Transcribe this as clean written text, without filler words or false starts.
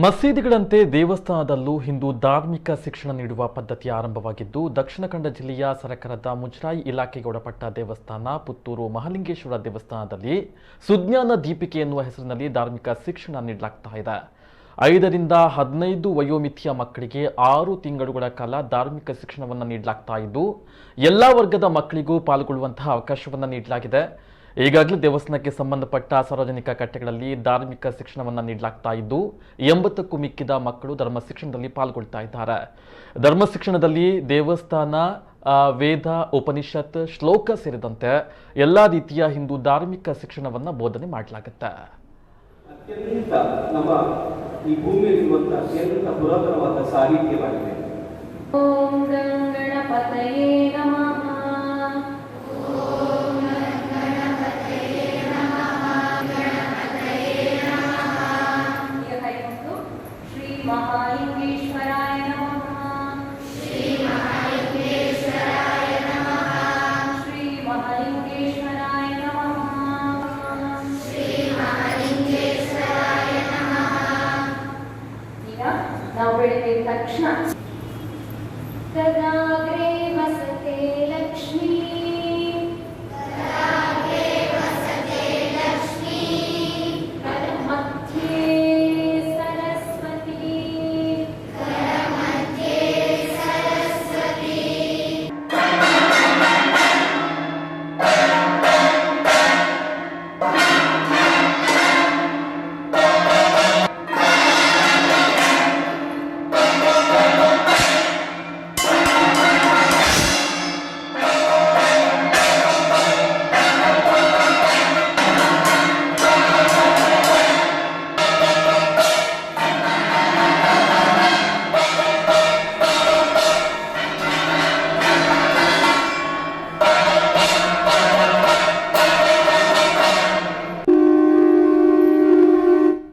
ಮಸೀದಿಗಳಂತೆ ದೇವಸ್ಥಾನದಲ್ಲೂ ಹಿಂದೂ ಧಾರ್ಮಿಕ ಶಿಕ್ಷಣ ನೀಡುವ ಪದ್ಧತಿ ಆರಂಭವಾಗಿದ್ದು, ದಕ್ಷಿಣ ಕನ್ನಡ ಜಿಲ್ಲೆಯ ಸರಕಾರದ ಮುಜರಾಯಿ ಇಲಾಖೆಗೆ ಒಳಪಟ್ಟ ದೇವಸ್ಥಾನ ಪುತ್ತೂರು ಮಹಾಲಿಂಗೇಶ್ವರ ದೇವಸ್ಥಾನದಲ್ಲಿ ಸುಜ್ಞಾನ ದೀಪಿಕೆ ಎನ್ನುವ ಹೆಸರಿನಲ್ಲಿ ಧಾರ್ಮಿಕ ಶಿಕ್ಷಣ ನೀಡಲಾಗ್ತಾ ಇದೆ. 5 ರಿಂದ 15 ವಯೋಮಿತಿಯ ಮಕ್ಕಳಿಗೆ 6 ತಿಂಗಳುಗಳ ಕಾಲ ಧಾರ್ಮಿಕ ಶಿಕ್ಷಣವನ್ನು ನೀಡಲಾಗ್ತಾ ಇದ್ದು, ಎಲ್ಲಾ ವರ್ಗದ ಮಕ್ಕಳಿಗೂ ಪಾಲ್ಗೊಳ್ಳುವಂತಹ ಅವಕಾಶವನ್ನು ನೀಡಲಾಗಿದೆ. ಈಗಾಗಲೇ ದೇವಸ್ಥಾನಕ್ಕೆ ಸಂಬಂಧಪಟ್ಟ ಸಾರ್ವಜನಿಕ ಕಟ್ಟೆಗಳಲ್ಲಿ ಧಾರ್ಮಿಕ ಶಿಕ್ಷಣವನ್ನು ನೀಡಲಾಗ್ತಾ ಇದ್ದು, 80ಕ್ಕೂ ಮಿಕ್ಕಿದ ಮಕ್ಕಳು ಧರ್ಮ ಶಿಕ್ಷಣದಲ್ಲಿ ಪಾಲ್ಗೊಳ್ತಾ ಇದ್ದಾರೆ. ಧರ್ಮ ಶಿಕ್ಷಣದಲ್ಲಿ ದೇವಸ್ಥಾನ, ವೇದ, ಉಪನಿಷತ್, ಶ್ಲೋಕ ಸೇರಿದಂತೆ ಎಲ್ಲಾ ರೀತಿಯ ಹಿಂದೂ ಧಾರ್ಮಿಕ ಶಿಕ್ಷಣವನ್ನು ಬೋಧನೆ ಮಾಡಲಾಗುತ್ತೆ. ಅತ್ಯಂತ ನಮ್ಮ ಈ ಭೂಮಿಯಲ್ಲಿರುವಂತಹ ಅತ್ಯಂತ ಪುರಾತನವಾದ ಸಾಹಿತ್ಯವಾಗಿದೆ. ಓಂ ಗಣಪತಯೇ ನಮಃ. ಮಹಾಲಿಂಗೇಶ್ವರಾಯ ನಮಃ. ಶ್ರೀ ಮಹಾಲಿಂಗೇಶ್ವರಾಯ ನಮಃ. ಶ್ರೀ ಮಹಾಲಿಂಗೇಶ್ವರಾಯ ನಮಃ. ಶ್ರೀ ಮಹಾಲಿಂಗೇಶ್ವರಾಯ ನಮಃ. ಈಗ ನಾವು ಬೆಳಿಗ್ಗೆ ತಕ್ಷಣ